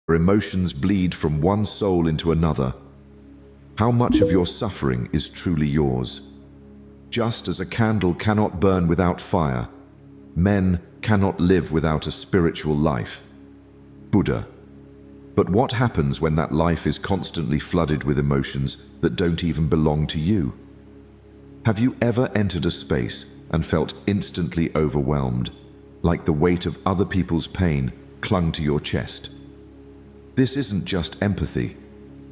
where emotions bleed from one soul into another. How much of your suffering is truly yours? Just as a candle cannot burn without fire, men cannot live without a spiritual life. Buddha. But what happens when that life is constantly flooded with emotions that don't even belong to you? Have you ever entered a space and felt instantly overwhelmed, like the weight of other people's pain clung to your chest? This isn't just empathy,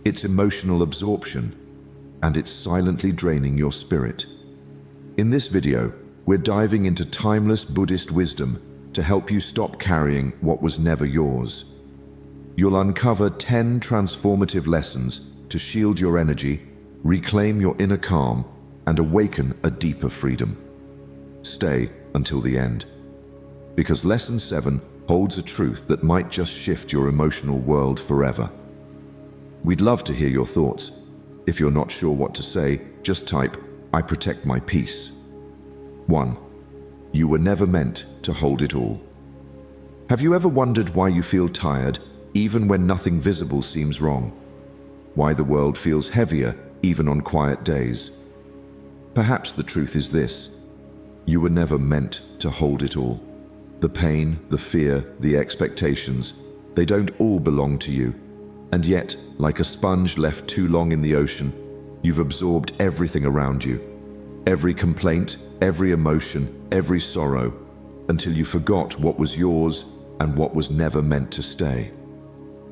it's emotional absorption, and it's silently draining your spirit. In this video, we're diving into timeless Buddhist wisdom to help you stop carrying what was never yours. You'll uncover 10 transformative lessons to shield your energy, reclaim your inner calm, and awaken a deeper freedom. Stay until the end, because Lesson 7 holds a truth that might just shift your emotional world forever. We'd love to hear your thoughts. If you're not sure what to say, just type, "I protect my peace." 1. You were never meant to hold it all. Have you ever wondered why you feel tired even when nothing visible seems wrong? Why the world feels heavier even on quiet days? Perhaps the truth is this: you were never meant to hold it all. The pain, the fear, the expectations, they don't all belong to you. And yet, like a sponge left too long in the ocean, you've absorbed everything around you. Every complaint, every emotion, every sorrow, until you forgot what was yours and what was never meant to stay.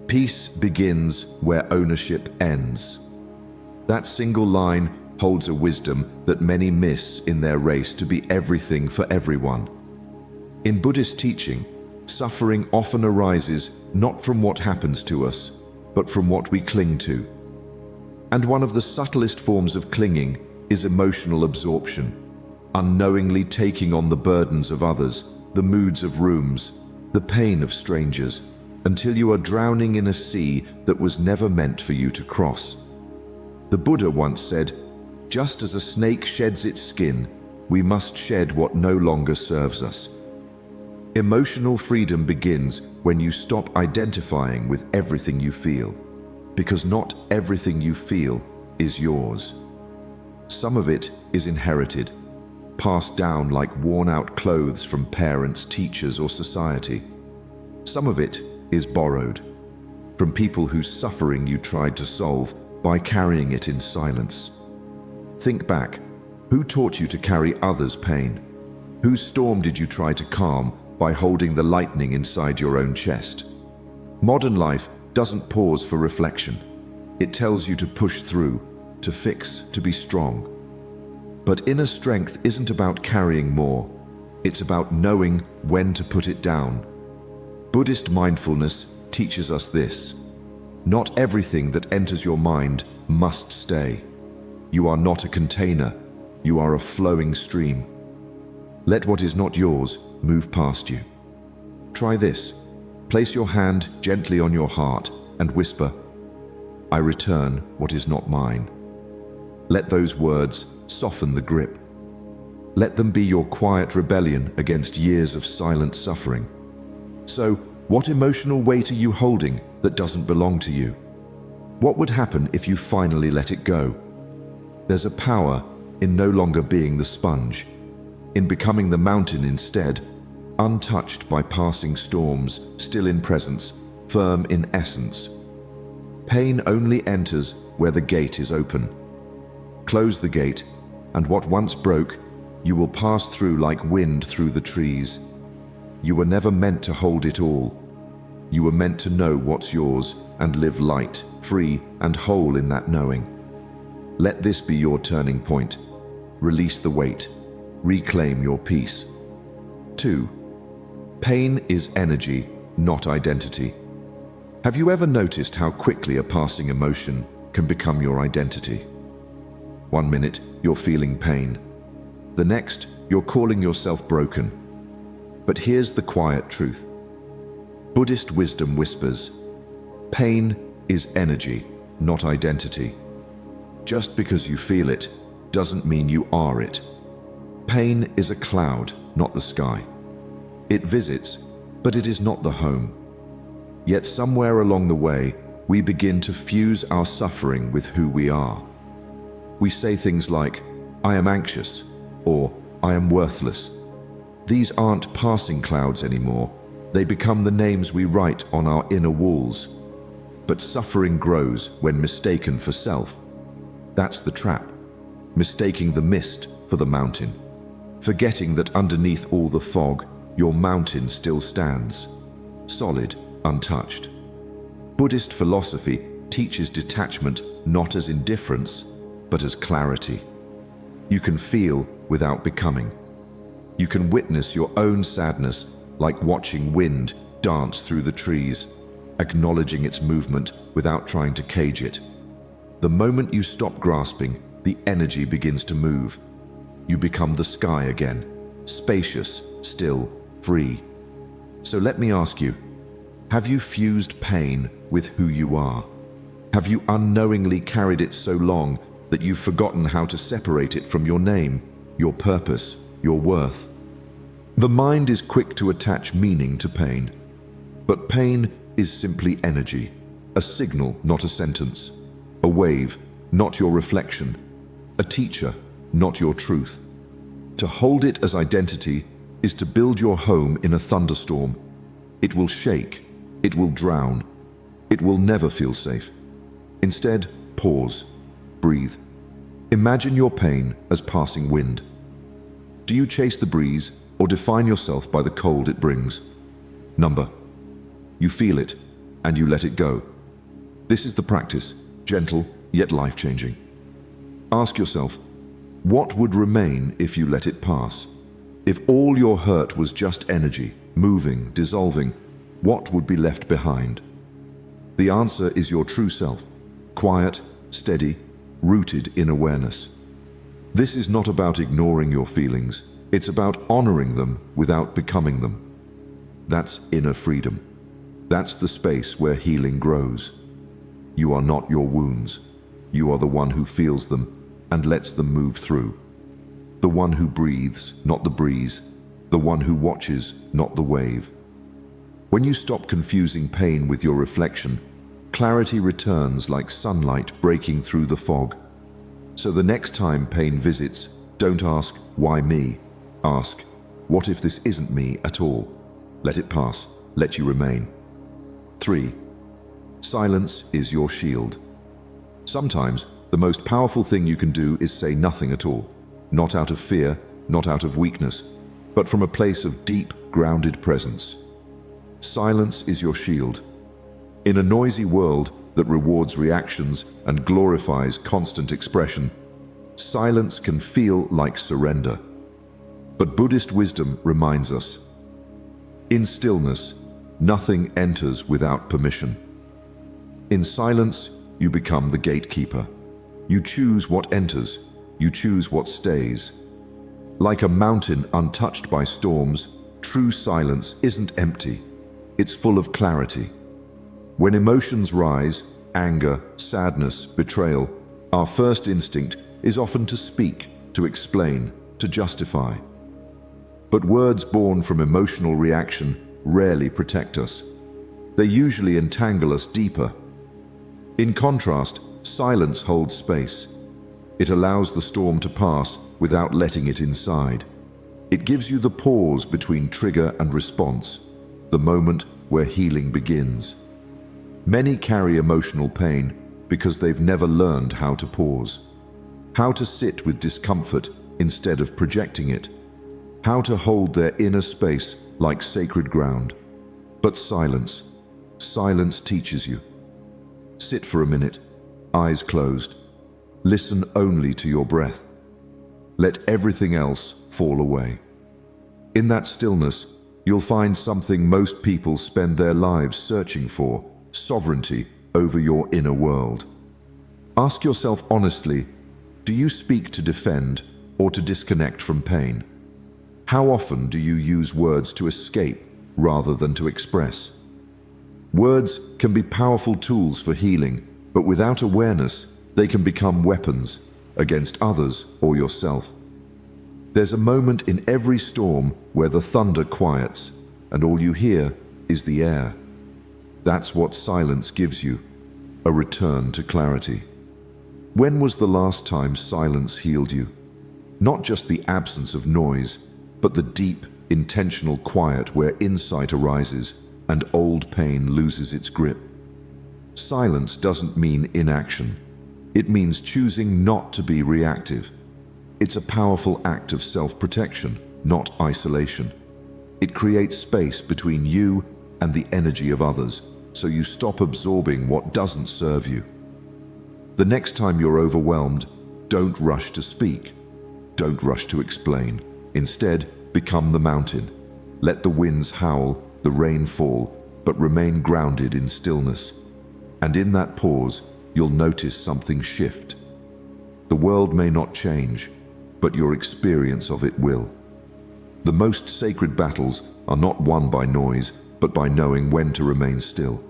Peace begins where ownership ends. That single line holds a wisdom that many miss in their race to be everything for everyone. In Buddhist teaching, suffering often arises not from what happens to us, but from what we cling to. And one of the subtlest forms of clinging is emotional absorption, unknowingly taking on the burdens of others, the moods of rooms, the pain of strangers, until you are drowning in a sea that was never meant for you to cross. The Buddha once said, "Just as a snake sheds its skin, we must shed what no longer serves us." Emotional freedom begins when you stop identifying with everything you feel, because not everything you feel is yours. Some of it is inherited, passed down like worn-out clothes from parents, teachers, or society. Some of it is borrowed, from people whose suffering you tried to solve by carrying it in silence. Think back. Who taught you to carry others' pain? Whose storm did you try to calm by holding the lightning inside your own chest? Modern life doesn't pause for reflection. It tells you to push through, to fix, to be strong. But inner strength isn't about carrying more. It's about knowing when to put it down. Buddhist mindfulness teaches us this: not everything that enters your mind must stay. You are not a container. You are a flowing stream. Let what is not yours move past you. Try this. Place your hand gently on your heart and whisper, "I return what is not mine." Let those words soften the grip. Let them be your quiet rebellion against years of silent suffering. So, what emotional weight are you holding that doesn't belong to you? What would happen if you finally let it go? There's a power in no longer being the sponge, in becoming the mountain instead, untouched by passing storms, still in presence, firm in essence. Pain only enters where the gate is open. Close the gate, and what once broke, you will pass through like wind through the trees. You were never meant to hold it all. You were meant to know what's yours and live light, free, and whole in that knowing. Let this be your turning point. Release the weight. Reclaim your peace. 2. Pain is energy, not identity. Have you ever noticed how quickly a passing emotion can become your identity? One minute, you're feeling pain. The next, you're calling yourself broken. But here's the quiet truth. Buddhist wisdom whispers, pain is energy, not identity. Just because you feel it doesn't mean you are it. Pain is a cloud, not the sky. It visits, but it is not the home. Yet somewhere along the way, we begin to fuse our suffering with who we are. We say things like, "I am anxious," or "I am worthless." These aren't passing clouds anymore. They become the names we write on our inner walls. But suffering grows when mistaken for self. That's the trap. Mistaking the mist for the mountain. Forgetting that underneath all the fog, your mountain still stands. Solid, untouched. Buddhist philosophy teaches detachment not as indifference, but as clarity. You can feel without becoming. You can witness your own sadness like watching wind dance through the trees, acknowledging its movement without trying to cage it. The moment you stop grasping, the energy begins to move. You become the sky again, spacious, still, free. So let me ask you, have you fused pain with who you are? Have you unknowingly carried it so long that you've forgotten how to separate it from your name, your purpose, your worth? The mind is quick to attach meaning to pain, but pain is simply energy, a signal, not a sentence, a wave, not your reflection, a teacher, not your truth. To hold it as identity is to build your home in a thunderstorm. It will shake, it will drown, it will never feel safe. Instead, pause, breathe. Imagine your pain as passing wind. Do you chase the breeze or define yourself by the cold it brings? Number. You feel it and you let it go. This is the practice, gentle yet life-changing. Ask yourself, what would remain if you let it pass? If all your hurt was just energy, moving, dissolving, what would be left behind? The answer is your true self, quiet, steady, rooted in awareness. This is not about ignoring your feelings, it's about honoring them without becoming them. That's inner freedom. That's the space where healing grows. You are not your wounds. You are the one who feels them and lets them move through. The one who breathes, not the breeze. The one who watches, not the wave. When you stop confusing pain with your reflection, clarity returns like sunlight breaking through the fog. So the next time pain visits, don't ask, "Why me?" Ask, "What if this isn't me at all?" Let it pass. Let you remain. 3. Silence is your shield. Sometimes, the most powerful thing you can do is say nothing at all. Not out of fear, not out of weakness, but from a place of deep, grounded presence. Silence is your shield. In a noisy world that rewards reactions and glorifies constant expression, silence can feel like surrender. But Buddhist wisdom reminds us, in stillness, nothing enters without permission. In silence, you become the gatekeeper. You choose what enters, you choose what stays. Like a mountain untouched by storms, true silence isn't empty, it's full of clarity. When emotions rise, anger, sadness, betrayal, our first instinct is often to speak, to explain, to justify. But words born from emotional reaction rarely protect us. They usually entangle us deeper. In contrast, silence holds space. It allows the storm to pass without letting it inside. It gives you the pause between trigger and response, the moment where healing begins. Many carry emotional pain because they've never learned how to pause, how to sit with discomfort instead of projecting it, how to hold their inner space like sacred ground. But silence teaches you. Sit for a minute, eyes closed. Listen only to your breath. Let everything else fall away. In that stillness, you'll find something most people spend their lives searching for: sovereignty over your inner world. Ask yourself honestly, do you speak to defend or to disconnect from pain? How often do you use words to escape rather than to express? Words can be powerful tools for healing, but without awareness, they can become weapons against others or yourself. There's a moment in every storm where the thunder quiets and all you hear is the air. That's what silence gives you, a return to clarity. When was the last time silence healed you? Not just the absence of noise, but the deep, intentional quiet where insight arises and old pain loses its grip. Silence doesn't mean inaction. It means choosing not to be reactive. It's a powerful act of self-protection, not isolation. It creates space between you and the energy of others, so you stop absorbing what doesn't serve you. The next time you're overwhelmed, don't rush to speak. Don't rush to explain. Instead, become the mountain. Let the winds howl, the rain fall, but remain grounded in stillness. And in that pause, you'll notice something shift. The world may not change, but your experience of it will. The most sacred battles are not won by noise, but by knowing when to remain still.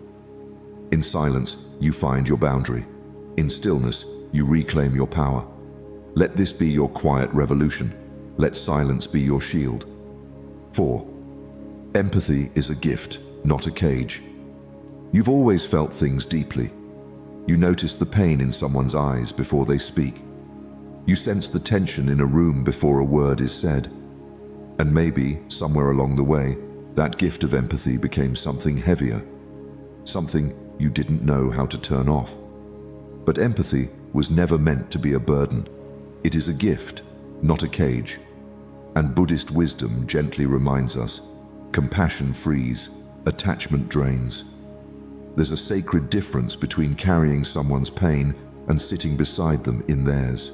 In silence, you find your boundary. In stillness, you reclaim your power. Let this be your quiet revolution. Let silence be your shield. 4. Empathy is a gift, not a cage. You've always felt things deeply. You notice the pain in someone's eyes before they speak. You sense the tension in a room before a word is said. And maybe, somewhere along the way, that gift of empathy became something heavier, something you didn't know how to turn off. But empathy was never meant to be a burden. It is a gift, not a cage. And Buddhist wisdom gently reminds us, compassion frees, attachment drains. There's a sacred difference between carrying someone's pain and sitting beside them in theirs.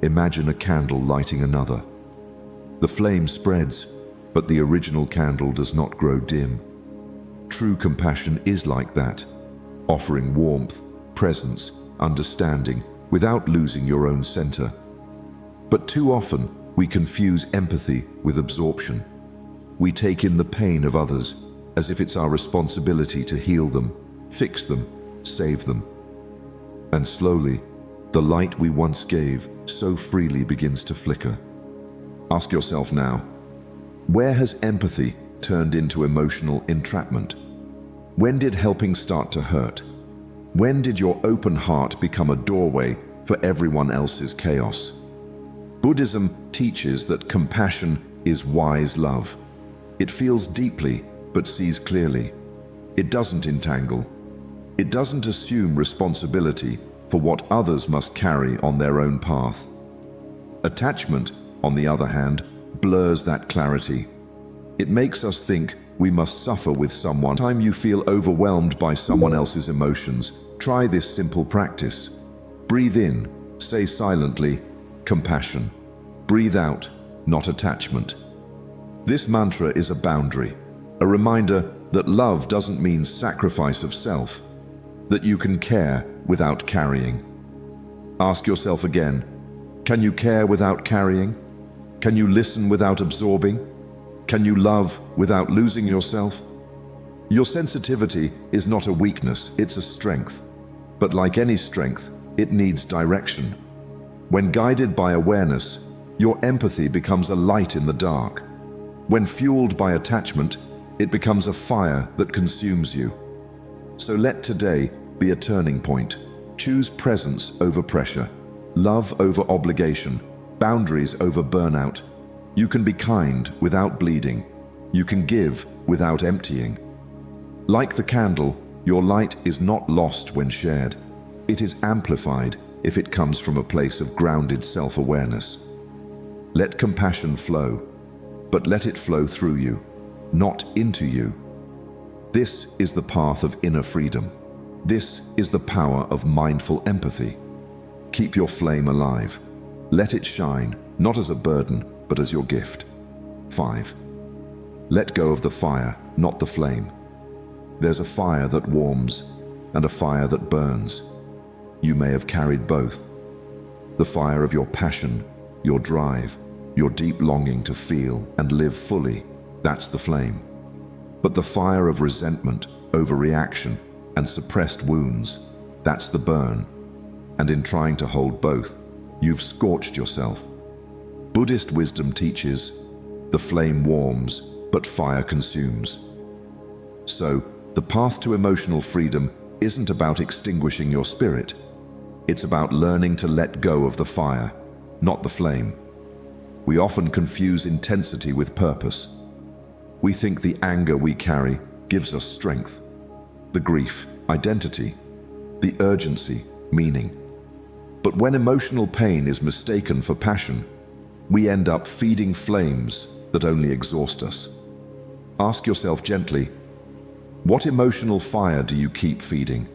Imagine a candle lighting another. The flame spreads, but the original candle does not grow dim. True compassion is like that, offering warmth, presence, understanding, without losing your own center. But too often, we confuse empathy with absorption. We take in the pain of others as if it's our responsibility to heal them, fix them, save them. And slowly, the light we once gave so freely begins to flicker. Ask yourself now, where has empathy turned into emotional entrapment? When did helping start to hurt? When did your open heart become a doorway for everyone else's chaos? Buddhism teaches that compassion is wise love. It feels deeply, but sees clearly. It doesn't entangle. It doesn't assume responsibility for what others must carry on their own path. Attachment, on the other hand, blurs that clarity. It makes us think we must suffer with someone. Time you feel overwhelmed by someone else's emotions, try this simple practice. Breathe in, say silently, compassion. Breathe out, not attachment. This mantra is a boundary, a reminder that love doesn't mean sacrifice of self, that you can care without carrying. Ask yourself again, can you care without carrying? Can you listen without absorbing? Can you love without losing yourself? Your sensitivity is not a weakness, it's a strength. But like any strength, it needs direction. When guided by awareness, your empathy becomes a light in the dark. When fueled by attachment, it becomes a fire that consumes you. So let today be a turning point. Choose presence over pressure, love over obligation, boundaries over burnout. You can be kind without bleeding. You can give without emptying. Like the candle, your light is not lost when shared. It is amplified if it comes from a place of grounded self-awareness. Let compassion flow, but let it flow through you, not into you. This is the path of inner freedom. This is the power of mindful empathy. Keep your flame alive. Let it shine, not as a burden, but as your gift. 5. Let go of the fire, not the flame. There's a fire that warms and a fire that burns. You may have carried both. The fire of your passion, your drive, your deep longing to feel and live fully, that's the flame. But the fire of resentment, overreaction, and suppressed wounds, that's the burn. And in trying to hold both, you've scorched yourself. Buddhist wisdom teaches, the flame warms, but fire consumes. So, The path to emotional freedom isn't about extinguishing your spirit. It's about learning to let go of the fire, not the flame. We often confuse intensity with purpose. We think the anger we carry gives us strength, the grief, identity, the urgency, meaning. But when emotional pain is mistaken for passion, we end up feeding flames that only exhaust us. Ask yourself gently, what emotional fire do you keep feeding?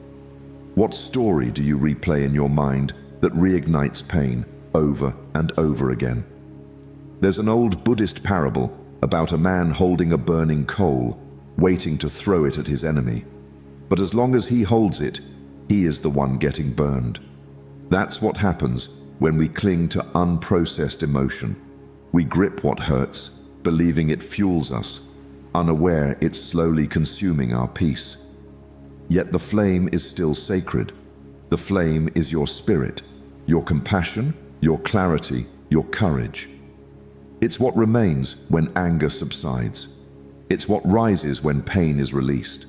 What story do you replay in your mind that reignites pain over and over again? There's an old Buddhist parable about a man holding a burning coal, waiting to throw it at his enemy. But as long as he holds it, he is the one getting burned. That's what happens when we cling to unprocessed emotion. We grip what hurts, believing it fuels us, unaware it's slowly consuming our peace. Yet the flame is still sacred. The flame is your spirit, your compassion, your clarity, your courage. It's what remains when anger subsides. It's what rises when pain is released.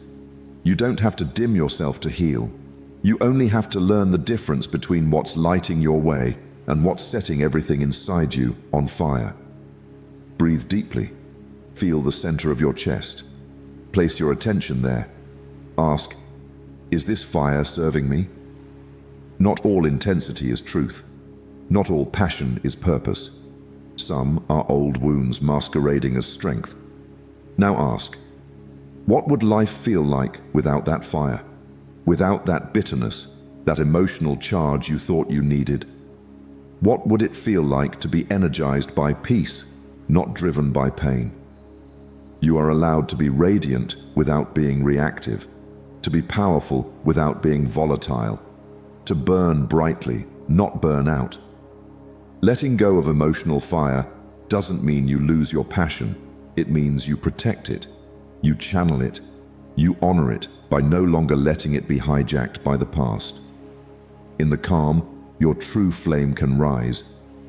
You don't have to dim yourself to heal. You only have to learn the difference between what's lighting your way and what's setting everything inside you on fire. Breathe deeply. Feel the center of your chest. Place your attention there. Ask, is this fire serving me? Not all intensity is truth. Not all passion is purpose. Some are old wounds masquerading as strength. Now ask, what would life feel like without that fire? Without that bitterness, that emotional charge you thought you needed? What would it feel like to be energized by peace, not driven by pain? You are allowed to be radiant without being reactive, to be powerful without being volatile, to burn brightly, not burn out. Letting go of emotional fire doesn't mean you lose your passion. It means you protect it, you channel it, you honor it by no longer letting it be hijacked by the past. In the calm, your true flame can rise,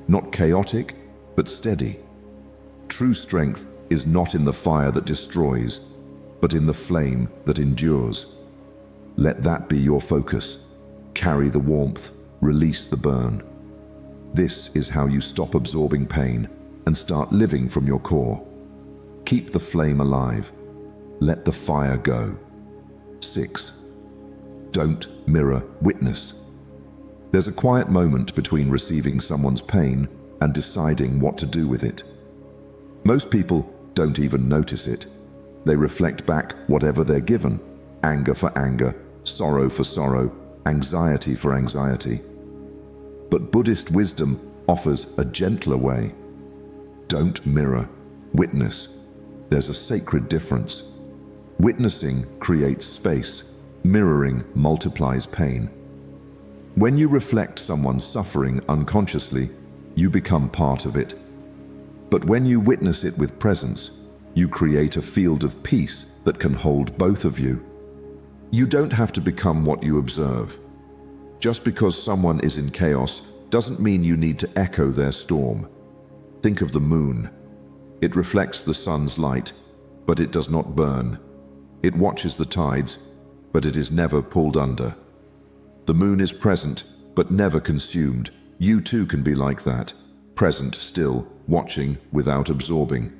not chaotic, but steady. True strength is not in the fire that destroys, but in the flame that endures. Let that be your focus. Carry the warmth, release the burn. This is how you stop absorbing pain and start living from your core. Keep the flame alive. Let the fire go. 6. Don't mirror, witness. There's a quiet moment between receiving someone's pain and deciding what to do with it. Most people don't even notice it. They reflect back whatever they're given, anger for anger, sorrow for sorrow, anxiety for anxiety. But Buddhist wisdom offers a gentler way. Don't mirror, witness. There's a sacred difference. Witnessing creates space, mirroring multiplies pain. When you reflect someone's suffering unconsciously, you become part of it. But when you witness it with presence, you create a field of peace that can hold both of you. You don't have to become what you observe. Just because someone is in chaos doesn't mean you need to echo their storm. Think of the moon. It reflects the sun's light, but it does not burn. It watches the tides, but it is never pulled under. The moon is present, but never consumed. You too can be like that, present still, watching without absorbing.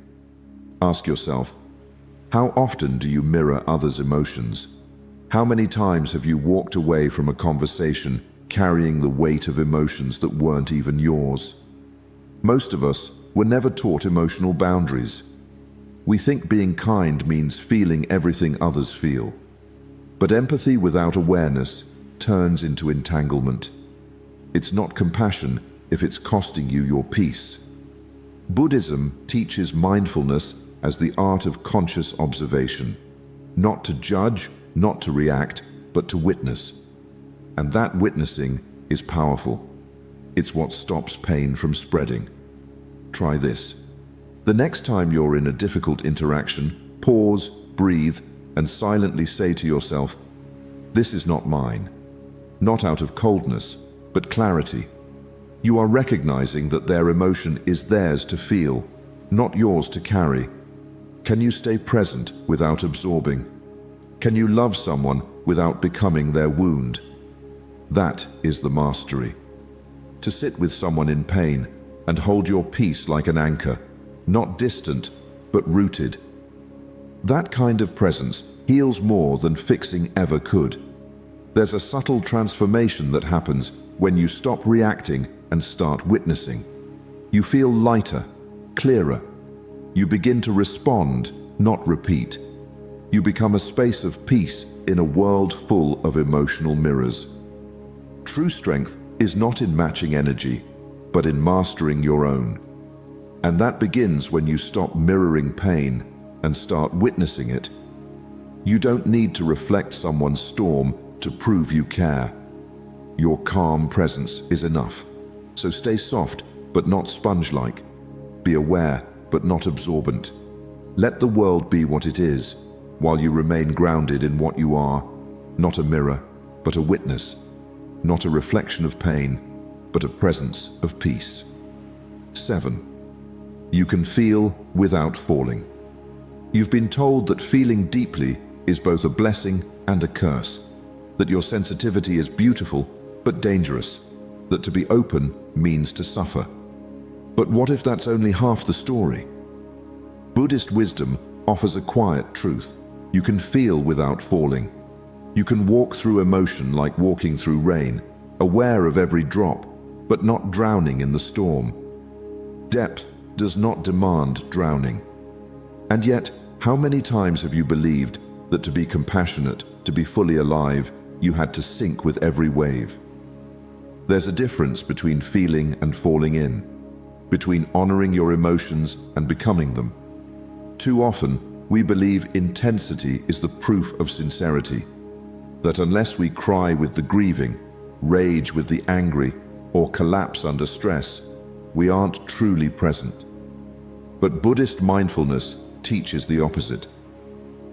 Ask yourself, how often do you mirror others' emotions? How many times have you walked away from a conversation carrying the weight of emotions that weren't even yours? Most of us were never taught emotional boundaries. We think being kind means feeling everything others feel. But empathy without awareness turns into entanglement. It's not compassion if it's costing you your peace. Buddhism teaches mindfulness as the art of conscious observation, not to judge, not to react, but to witness. And that witnessing is powerful. It's what stops pain from spreading. Try this. The next time you're in a difficult interaction, pause, breathe, and silently say to yourself, "This is not mine." Not out of coldness, but clarity. You are recognizing that their emotion is theirs to feel, not yours to carry. Can you stay present without absorbing? Can you love someone without becoming their wound? That is the mastery. To sit with someone in pain and hold your peace like an anchor, not distant, but rooted. That kind of presence heals more than fixing ever could. There's a subtle transformation that happens when you stop reacting and start witnessing. You feel lighter, clearer. You begin to respond, not repeat. You become a space of peace in a world full of emotional mirrors. True strength is not in matching energy, but in mastering your own. And that begins when you stop mirroring pain and start witnessing it. You don't need to reflect someone's storm to prove you care. Your calm presence is enough. So stay soft, but not sponge-like. Be aware, but not absorbent. Let the world be what it is, while you remain grounded in what you are, not a mirror, but a witness, not a reflection of pain, but a presence of peace. 7. You can feel without falling. You've been told that feeling deeply is both a blessing and a curse, that your sensitivity is beautiful but dangerous, that to be open means to suffer. But what if that's only half the story? Buddhist wisdom offers a quiet truth. You can feel without falling. You can walk through emotion like walking through rain, aware of every drop, but not drowning in the storm. Depth does not demand drowning. And yet, how many times have you believed that to be compassionate, to be fully alive, you had to sink with every wave? There's a difference between feeling and falling in, between honoring your emotions and becoming them. Too often, we believe intensity is the proof of sincerity, that unless we cry with the grieving, rage with the angry, or collapse under stress, we aren't truly present. But Buddhist mindfulness teaches the opposite.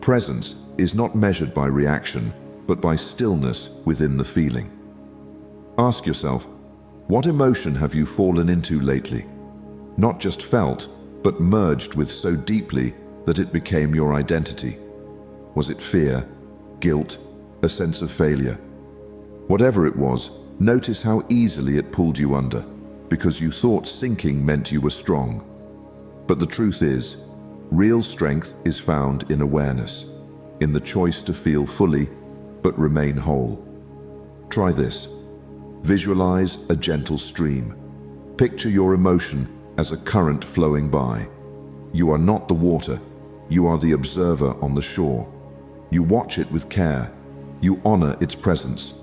Presence is not measured by reaction, but by stillness within the feeling. Ask yourself, what emotion have you fallen into lately? Not just felt, but merged with so deeply that it became your identity. Was it fear, guilt, a sense of failure? Whatever it was, notice how easily it pulled you under, because you thought sinking meant you were strong. But the truth is, real strength is found in awareness, in the choice to feel fully, but remain whole. Try this. Visualize a gentle stream. Picture your emotion as a current flowing by. You are not the water. You are the observer on the shore. You watch it with care. You honor its presence.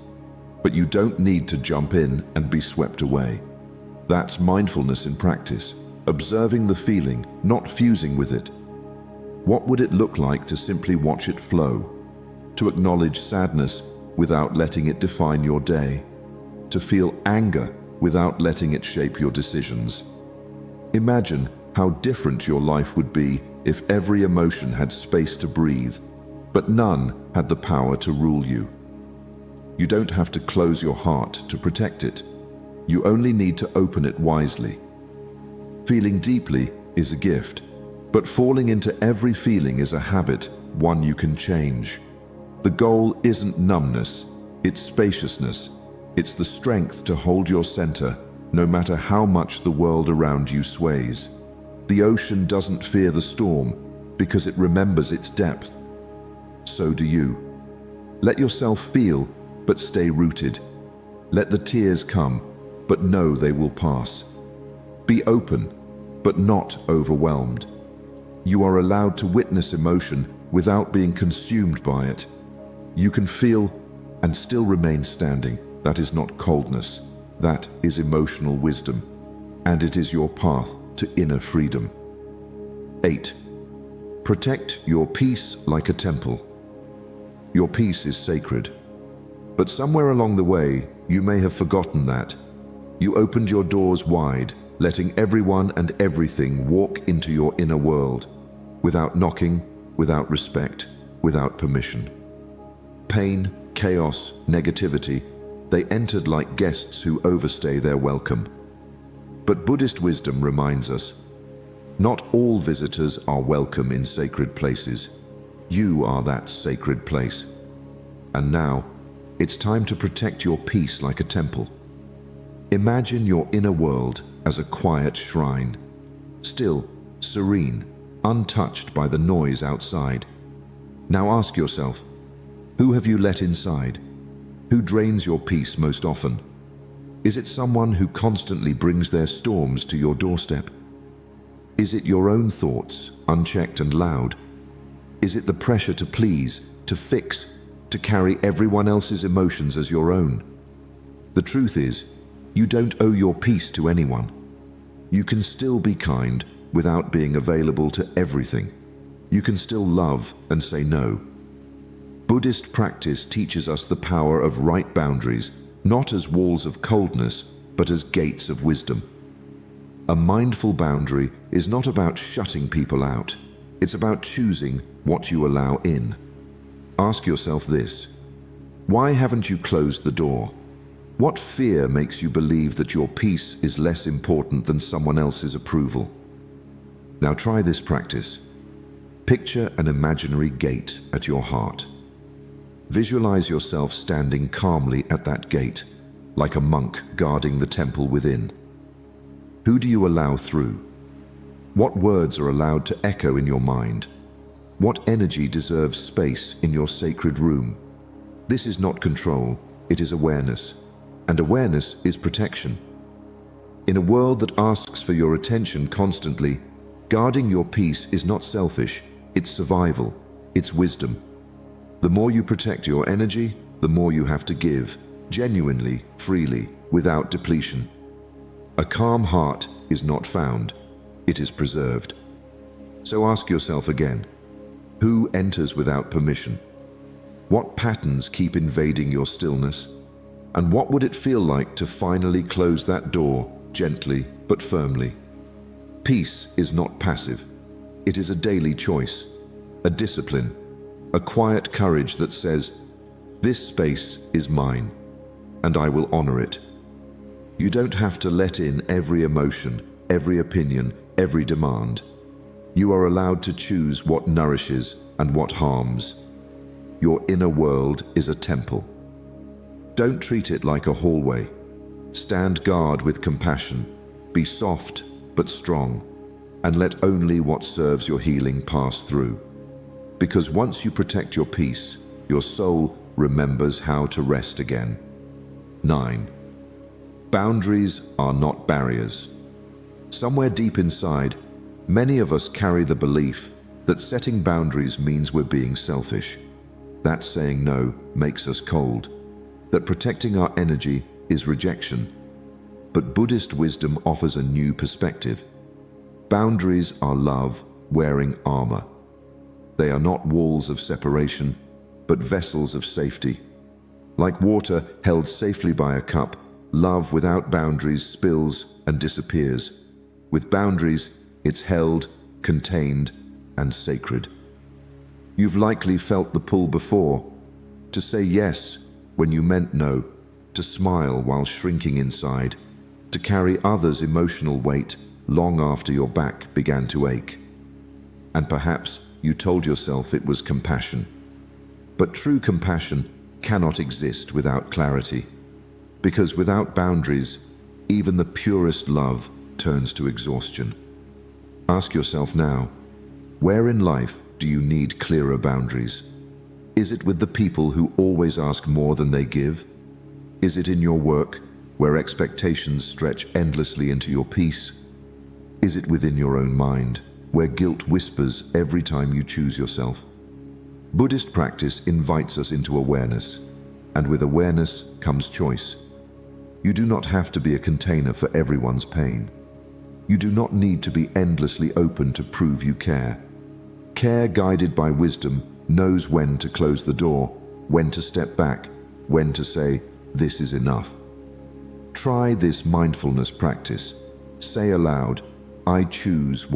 But you don't need to jump in and be swept away. That's mindfulness in practice, observing the feeling, not fusing with it. What would it look like to simply watch it flow? To acknowledge sadness without letting it define your day? To feel anger without letting it shape your decisions? Imagine how different your life would be if every emotion had space to breathe, but none had the power to rule you. You don't have to close your heart to protect it. You only need to open it wisely. Feeling deeply is a gift, but falling into every feeling is a habit, one you can change. The goal isn't numbness, it's spaciousness. It's the strength to hold your center, no matter how much the world around you sways. The ocean doesn't fear the storm because it remembers its depth. So do you. Let yourself feel, but stay rooted. Let the tears come, but know they will pass. Be open, but not overwhelmed. You are allowed to witness emotion without being consumed by it. You can feel and still remain standing. That is not coldness. That is emotional wisdom. And it is your path to inner freedom. 8. Protect your peace like a temple. Your peace is sacred. But somewhere along the way, you may have forgotten that. You opened your doors wide, letting everyone and everything walk into your inner world, without knocking, without respect, without permission. Pain, chaos, negativity, they entered like guests who overstay their welcome. But Buddhist wisdom reminds us, not all visitors are welcome in sacred places. You are that sacred place. And now, it's time to protect your peace like a temple. Imagine your inner world as a quiet shrine, still, serene, untouched by the noise outside. Now ask yourself, who have you let inside? Who drains your peace most often? Is it someone who constantly brings their storms to your doorstep? Is it your own thoughts, unchecked and loud? Is it the pressure to please, to fix, to carry everyone else's emotions as your own? The truth is, you don't owe your peace to anyone. You can still be kind without being available to everything. You can still love and say no. Buddhist practice teaches us the power of right boundaries, not as walls of coldness, but as gates of wisdom. A mindful boundary is not about shutting people out. It's about choosing what you allow in. Ask yourself this: why haven't you closed the door? What fear makes you believe that your peace is less important than someone else's approval? Now try this practice. Picture an imaginary gate at your heart. Visualize yourself standing calmly at that gate, like a monk guarding the temple within. Who do you allow through? What words are allowed to echo in your mind? What energy deserves space in your sacred room? This is not control, it is awareness. And awareness is protection. In a world that asks for your attention constantly, guarding your peace is not selfish, it's survival, it's wisdom. The more you protect your energy, the more you have to give, genuinely, freely, without depletion. A calm heart is not found, it is preserved. So ask yourself again, who enters without permission? What patterns keep invading your stillness? And what would it feel like to finally close that door, gently but firmly? Peace is not passive. It is a daily choice, a discipline, a quiet courage that says, this space is mine, and I will honor it. You don't have to let in every emotion, every opinion, every demand. You are allowed to choose what nourishes and what harms. Your inner world is a temple. Don't treat it like a hallway. Stand guard with compassion. Be soft but strong, and let only what serves your healing pass through. Because once you protect your peace, your soul remembers how to rest again. 9. Boundaries are not barriers. Somewhere deep inside, many of us carry the belief that setting boundaries means we're being selfish. That saying no makes us cold. That protecting our energy is rejection. But Buddhist wisdom offers a new perspective. Boundaries are love wearing armor. They are not walls of separation, but vessels of safety. Like water held safely by a cup, love without boundaries spills and disappears. With boundaries, it's held, contained, and sacred. You've likely felt the pull before, to say yes when you meant no, to smile while shrinking inside, to carry others' emotional weight long after your back began to ache. And perhaps you told yourself it was compassion. But true compassion cannot exist without clarity, because without boundaries, even the purest love turns to exhaustion. Ask yourself now, where in life do you need clearer boundaries? Is it with the people who always ask more than they give? Is it in your work, where expectations stretch endlessly into your peace? Is it within your own mind, where guilt whispers every time you choose yourself? Buddhist practice invites us into awareness, and with awareness comes choice. You do not have to be a container for everyone's pain. You do not need to be endlessly open to prove you care. Care guided by wisdom knows when to close the door, when to step back, when to say, this is enough. Try this mindfulness practice. Say aloud, I choose